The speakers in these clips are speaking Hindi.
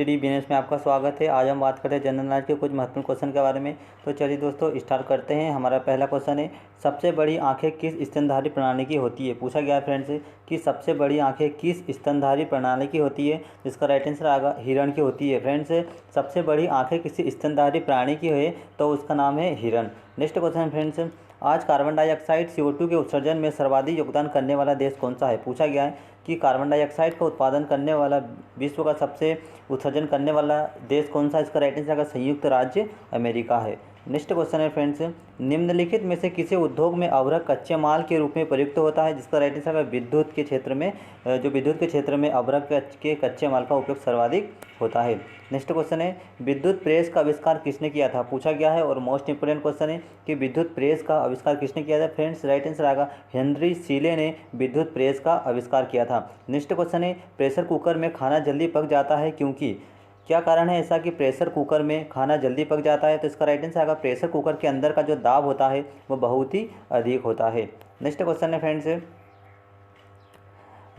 स्टडी बिजनेस में आपका स्वागत है। आज हम बात करते हैं जनरल नॉलेज के कुछ महत्वपूर्ण क्वेश्चन के बारे में। तो चलिए दोस्तों स्टार्ट करते हैं। हमारा पहला क्वेश्चन है, सबसे बड़ी आंखें किस स्तनधारी प्रणाली की होती है। पूछा गया है फ्रेंड्स कि सबसे बड़ी आंखें किस स्तनधारी प्रणाली की होती है। इसका राइट आंसर आएगा हिरण की होती है। फ्रेंड्स सबसे बड़ी आंखें किसी स्तनधारी प्राणी की है तो उसका नाम है हिरण। नेक्स्ट क्वेश्चन फ्रेंड्स, आज कार्बन डाइऑक्साइड CO2 के उत्सर्जन में सर्वाधिक योगदान करने वाला देश कौन सा है। पूछा गया है कि कार्बन डाइऑक्साइड का उत्पादन करने वाला विश्व का सबसे उत्सर्जन करने वाला देश कौन सा। इसका राइट आंसर संयुक्त राज्य अमेरिका है। नेक्स्ट क्वेश्चन है फ्रेंड्स, निम्नलिखित में से किसी उद्योग में अवरक कच्चे माल के रूप में प्रयुक्त होता है। जिसका राइट आंसर विद्युत के क्षेत्र में, जो विद्युत के क्षेत्र में अवरक के कच्चे माल का उपयोग सर्वाधिक होता है। नेक्स्ट क्वेश्चन है, विद्युत प्रेस का आविष्कार किसने किया था। पूछा गया है और मोस्ट इंपोर्टेंट क्वेश्चन है कि विद्युत प्रेस का आविष्कार किसने किया था। फ्रेंड्स राइट आंसर आएगा हेनरी सीले ने विद्युत प्रेस का आविष्कार किया था। नेक्स्ट क्वेश्चन है, प्रेशर कुकर में खाना जल्दी पक जाता है क्योंकि। क्या कारण है ऐसा कि प्रेशर कुकर में खाना जल्दी पक जाता है। तो इसका राइट आंसर आएगा प्रेशर कुकर के अंदर का जो दाब होता है वो बहुत ही अधिक होता है। नेक्स्ट क्वेश्चन है फ्रेंड्स,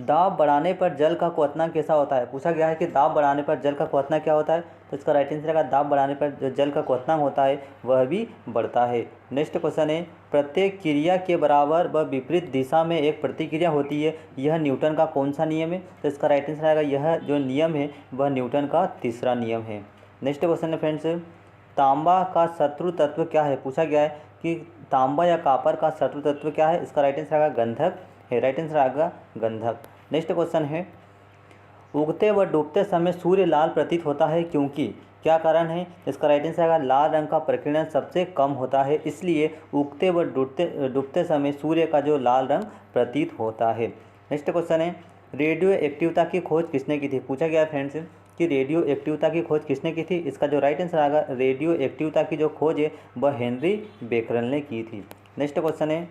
दाब बढ़ाने पर जल का क्वथनांक कैसा होता है। पूछा गया है कि दाब बढ़ाने पर जल का क्वथनांक क्या होता है। तो इसका राइट आंसर आएगा दाब बढ़ाने पर जो जल का क्वथनांक होता है वह भी बढ़ता है। नेक्स्ट क्वेश्चन है, प्रत्येक क्रिया के बराबर व विपरीत दिशा में एक प्रतिक्रिया होती है, यह न्यूटन का कौन सा नियम है। तो इसका राइट आंसर आएगा यह जो नियम है वह न्यूटन का तीसरा नियम है। नेक्स्ट क्वेश्चन है फ्रेंड्स, तांबा का शत्रु तत्व क्या है। पूछा गया है कि तांबा या कॉपर का शत्रु तत्व क्या है। इसका राइट आंसर आएगा गंधक है। राइट आंसर आएगा गंधक। नेक्स्ट क्वेश्चन है, उगते व डूबते समय सूर्य लाल प्रतीत होता है क्योंकि। क्या कारण है। इसका राइट आंसर आएगा लाल रंग का प्रकीर्णन सबसे कम होता है, इसलिए उगते व डूबते समय सूर्य का जो लाल रंग प्रतीत होता है। नेक्स्ट क्वेश्चन है, रेडियो एक्टिवता की खोज किसने की थी। पूछा गया फ्रेंड्स कि रेडियो एक्टिवता की खोज किसने की थी। इसका जो राइट आंसर आएगा रेडियो एक्टिवता की जो खोज है वह हेनरी बेकरल ने की थी। नेक्स्ट क्वेश्चन है,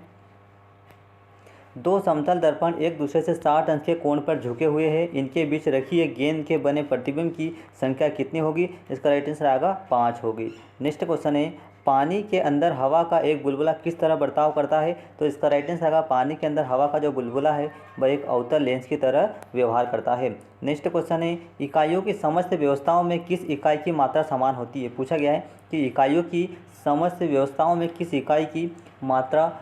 दो समतल दर्पण एक दूसरे से 60 अंश के कोण पर झुके हुए हैं, इनके बीच रखी एक गेंद के बने प्रतिबिंब की संख्या कितनी होगी। इसका राइट आंसर आएगा 5 होगी। नेक्स्ट क्वेश्चन है, पानी के अंदर हवा का एक बुलबुला किस तरह बर्ताव करता है। तो इसका राइट आंसर आएगा पानी के अंदर हवा का जो बुलबुला है वह एक अवतल लेंस की तरह व्यवहार करता है। नेक्स्ट क्वेश्चन है, इकाइयों की समस्त व्यवस्थाओं में किस इकाई की मात्रा समान होती है। पूछा गया है कि इकाइयों की समस्त व्यवस्थाओं में किस इकाई की मात्रा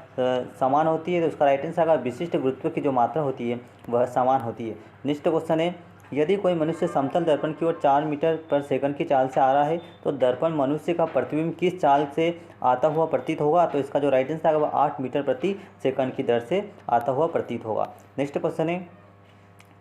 समान होती है। तो उसका राइट आंसर आएगा विशिष्ट गुरुत्व की जो मात्रा होती है वह समान होती है। नेक्स्ट क्वेश्चन है, यदि कोई मनुष्य समतल दर्पण की ओर 4 मीटर पर सेकंड की चाल से आ रहा है तो दर्पण मनुष्य का प्रतिबिंब किस चाल से आता हुआ प्रतीत होगा। तो इसका जो राइट आंसर आएगा वह 8 मीटर प्रति सेकंड की दर से आता हुआ प्रतीत होगा। नेक्स्ट क्वेश्चन है,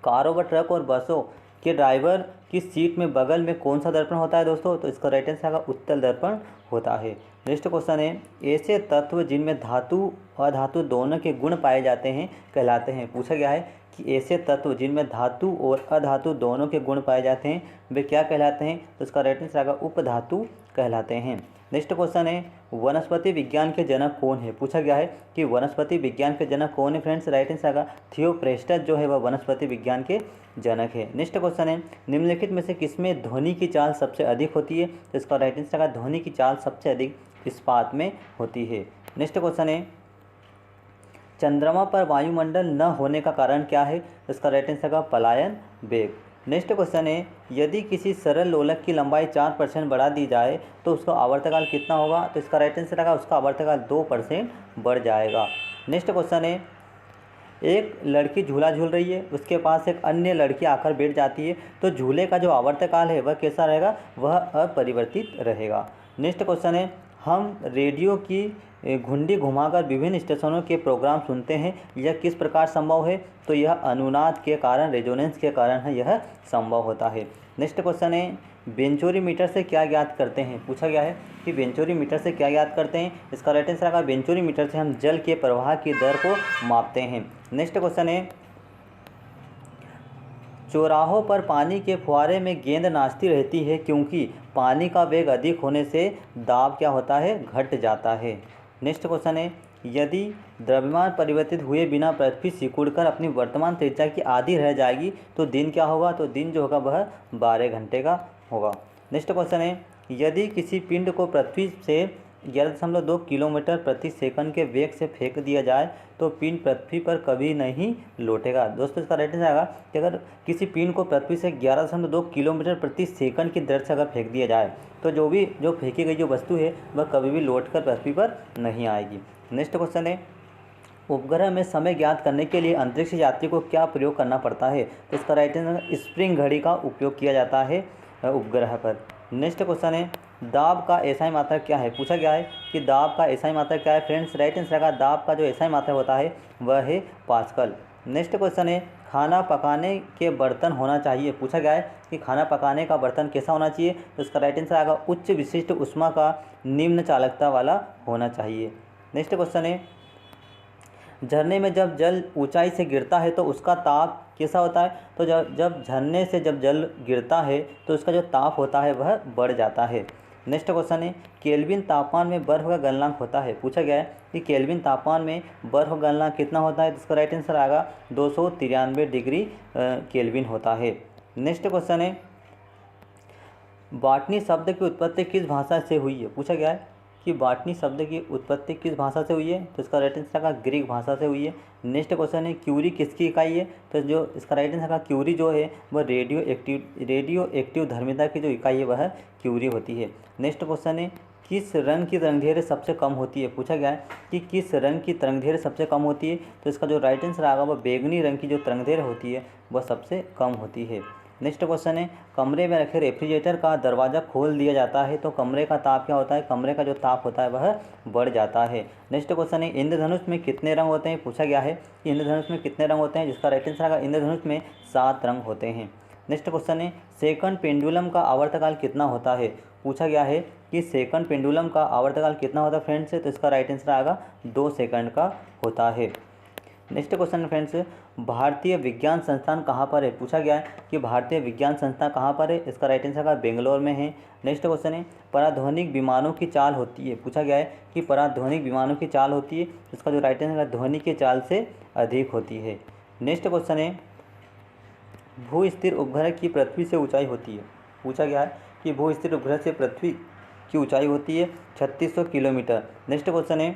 कारों व ट्रक और बसों के ड्राइवर की सीट में बगल में कौन सा दर्पण होता है दोस्तों। तो इसका राइट आंसर आएगा उत्तल दर्पण होता है। नेक्स्ट क्वेश्चन है, ऐसे तत्व जिनमें धातु और अधातु दोनों के गुण पाए जाते हैं कहलाते हैं। पूछा गया है कि ऐसे तत्व जिनमें धातु और अधातु दोनों के गुण पाए जाते हैं वे क्या कहलाते हैं। तो इसका राइट आंसर आएगा उपधातु कहलाते हैं। नेक्स्ट क्वेश्चन है, वनस्पति विज्ञान के जनक कौन है। पूछा गया है कि वनस्पति विज्ञान के जनक कौन है। फ्रेंड्स राइट आंसर आएगा थियोफ्रेस्टस जो है वह वनस्पति विज्ञान के जनक है। नेक्स्ट क्वेश्चन है, निम्नलिखित में से किसमें ध्वनि की चाल सबसे अधिक होती है। तो इसका राइट आंसर आएगा ध्वनि की चाल सबसे अधिक इस्पात में होती है। नेक्स्ट क्वेश्चन है, चंद्रमा पर वायुमंडल न होने का कारण क्या है। इसका राइट आंसर आएगा पलायन वेग। नेक्स्ट क्वेश्चन है, यदि किसी सरल लोलक की लंबाई 4% बढ़ा दी जाए तो उसका आवर्तकाल कितना होगा। तो इसका राइट आंसर आएगा उसका आवर्तकाल 2% बढ़ जाएगा। नेक्स्ट क्वेश्चन है, एक लड़की झूला झूल रही है, उसके पास एक अन्य लड़की आकर बैठ जाती है तो झूले का जो आवर्तकाल है वह कैसा रहेगा, वह अपरिवर्तित रहेगा। नेक्स्ट क्वेश्चन है, हम रेडियो की घुंडी घुमाकर विभिन्न स्टेशनों के प्रोग्राम सुनते हैं, यह किस प्रकार संभव है। तो यह अनुनाद के कारण, रेजोनेंस के कारण है यह संभव होता है। नेक्स्ट क्वेश्चन है, वेंचुरीमीटर से क्या ज्ञात करते हैं। पूछा गया है कि वेंचुरीमीटर से क्या ज्ञात करते हैं। इसका राइट आंसर आएगा वेंचुरीमीटर से हम जल के प्रवाह की दर को मापते हैं। नेक्स्ट क्वेश्चन है, चौराहों पर पानी के फुहारे में गेंद नाचती रहती है क्योंकि पानी का वेग अधिक होने से दाब क्या होता है, घट जाता है। नेक्स्ट क्वेश्चन है, यदि द्रव्यमान परिवर्तित हुए बिना पृथ्वी सिकुड़कर अपनी वर्तमान त्रिज्या की आधी रह जाएगी तो दिन क्या होगा। तो दिन जो होगा वह 12 घंटे का होगा। नेक्स्ट क्वेश्चन है, यदि किसी पिंड को पृथ्वी से 11.2 किलोमीटर प्रति सेकंड के वेग से फेंक दिया जाए तो पिंड पृथ्वी पर कभी नहीं लौटेगा। दोस्तों इसका राइट आंसर आएगा कि अगर किसी पिंड को पृथ्वी से 11.2 किलोमीटर प्रति सेकंड की दर से अगर फेंक दिया जाए तो जो फेंकी गई जो वस्तु है वह कभी भी लौट कर पृथ्वी पर नहीं आएगी। नेक्स्ट क्वेश्चन है, उपग्रह में समय ज्ञात करने के लिए अंतरिक्ष यात्री को क्या प्रयोग करना पड़ता है? तो इसका राइट आंसर स्प्रिंग घड़ी का उपयोग किया जाता है उपग्रह पर। नेक्स्ट क्वेश्चन है, दाब का एसआई मात्रक क्या है? पूछा गया है कि दाब का एसआई मात्रक क्या है? फ्रेंड्स राइट आंसर का दाब का जो एसआई मात्रक होता है वह है पास्कल। नेक्स्ट क्वेश्चन है, खाना पकाने के बर्तन होना चाहिए। पूछा गया है कि खाना पकाने का बर्तन कैसा होना चाहिए? तो इसका राइट आंसर आएगा उच्च विशिष्ट ऊष्मा का निम्न चालकता वाला होना चाहिए। नेक्स्ट क्वेश्चन है, झरने में जब जल ऊंचाई से गिरता है तो उसका ताप कैसा होता है? तो जब झरने से जब जल गिरता है तो उसका जो ताप होता है वह बढ़ जाता है। नेक्स्ट क्वेश्चन है, केल्विन तापमान में बर्फ़ का गलनांक होता है। पूछा गया है कि केल्विन तापमान में बर्फ़ का गलनांक कितना होता है? तो इसका राइट आंसर आएगा 293 डिग्री केल्विन होता है। नेक्स्ट क्वेश्चन है, बॉटनी शब्द की उत्पत्ति किस भाषा से हुई है? पूछा गया है कि बॉटनी शब्द की उत्पत्ति किस भाषा से हुई है? तो इसका राइट आंसर का ग्रीक भाषा से हुई है। नेक्स्ट क्वेश्चन है, क्यूरी किसकी इकाई है? तो जो इसका राइट आंसर का क्यूरी जो है वह रेडियो एक्टिव धर्मिता की जो इकाई है वह क्यूरी होती है। नेक्स्ट क्वेश्चन है, किस रंग की तरंगदैर्घ्य सबसे कम होती है? पूछा गया है कि किस रंग की तरंगदैर्घ्य सबसे कम होती है? तो इसका जो राइट आंसर आएगा वह बैगनी रंग की जो तरंगदैर्घ्य होती है वह सबसे कम होती है। नेक्स्ट क्वेश्चन है, कमरे में रखे रेफ्रिजरेटर का दरवाज़ा खोल दिया जाता है तो कमरे का ताप क्या होता है? कमरे का जो ताप होता है वह बढ़ जाता है। नेक्स्ट क्वेश्चन है, इंद्रधनुष में कितने रंग होते हैं? पूछा गया है कि इंद्रधनुष में कितने रंग होते हैं? जिसका राइट आंसर आएगा इंद्रधनुष में 7 रंग होते हैं। नेक्स्ट क्वेश्चन है, सेकंड पेंडुलम का आवर्तकाल कितना होता है? पूछा गया है कि सेकंड पेंडुलम का आवर्तकाल कितना होता है फ्रेंड्स? तो इसका राइट आंसर आएगा 2 सेकंड का होता है। नेक्स्ट क्वेश्चन फ्रेंड्स, भारतीय विज्ञान संस्थान कहाँ पर है? पूछा गया है कि भारतीय विज्ञान संस्थान कहाँ पर है? इसका राइट आंसर का बेंगलोर में है। नेक्स्ट क्वेश्चन है, पराध्वनिक विमानों की चाल होती है। पूछा गया है कि पराध्वनिक विमानों की चाल होती है, इसका जो राइट आंसर ध्वनि की चाल से अधिक होती है। नेक्स्ट क्वेश्चन है, भू स्थिर उपग्रह की पृथ्वी से ऊंचाई होती है। पूछा गया है कि भू स्थिर उपग्रह से पृथ्वी की ऊंचाई होती है 3600 किलोमीटर। नेक्स्ट क्वेश्चन है,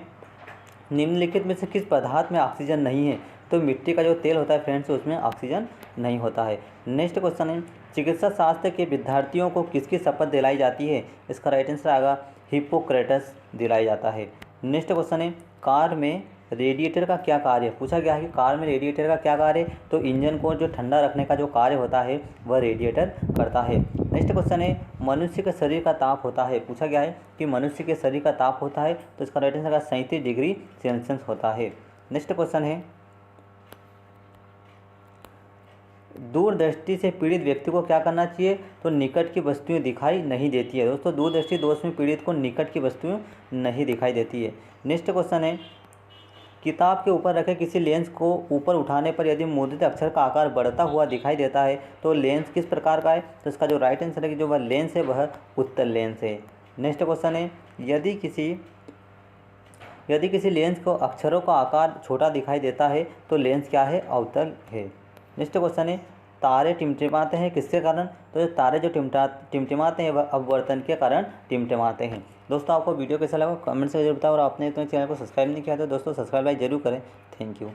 निम्नलिखित में से किस पदार्थ में ऑक्सीजन नहीं है? तो मिट्टी का जो तेल होता है फ्रेंड्स उसमें ऑक्सीजन नहीं होता है। नेक्स्ट क्वेश्चन है, चिकित्सा शास्त्र के विद्यार्थियों को किसकी शपथ दिलाई जाती है? इसका राइट आंसर आएगा हिप्पोक्रेटस दिलाई जाता है। नेक्स्ट क्वेश्चन है, कार में रेडिएटर का क्या कार्य है? पूछा गया है कि कार में रेडिएटर का क्या कार्य है? तो इंजन को जो ठंडा रखने का जो कार्य होता है वह रेडिएटर करता है। नेक्स्ट क्वेश्चन है, मनुष्य के शरीर का ताप होता है। पूछा गया है कि मनुष्य के शरीर का ताप होता है, तो इसका राइट आंसर 37 डिग्री सेल्सियस होता है। नेक्स्ट क्वेश्चन है, दूरदृष्टि से पीड़ित व्यक्ति को क्या करना चाहिए? तो निकट की वस्तुएं दिखाई नहीं देती है। दोस्तों दूरदृष्टि दोष में पीड़ित को निकट की वस्तुएं नहीं दिखाई देती है। नेक्स्ट क्वेश्चन है, किताब के ऊपर रखे किसी लेंस को ऊपर उठाने पर यदि मुद्रित अक्षर का आकार बढ़ता हुआ दिखाई देता है तो लेंस किस प्रकार का है? तो इसका जो राइट आंसर है कि जो वह लेंस है वह उत्तल लेंस है। नेक्स्ट क्वेश्चन है, यदि किसी लेंस को अक्षरों का आकार छोटा दिखाई देता है तो लेंस क्या है? अवतल है। नेक्स्ट क्वेश्चन है, तारे टिमटिमाते हैं किसके कारण? तो तारे जो टिमटिमाते हैं वह अपवर्तन के कारण टिमटिमाते हैं। दोस्तों आपको वीडियो कैसा लगा कमेंट से जरूर बताओ और आपने तो चैनल को सब्सक्राइब नहीं किया तो दोस्तों सब्सक्राइब जरूर करें। Thank you.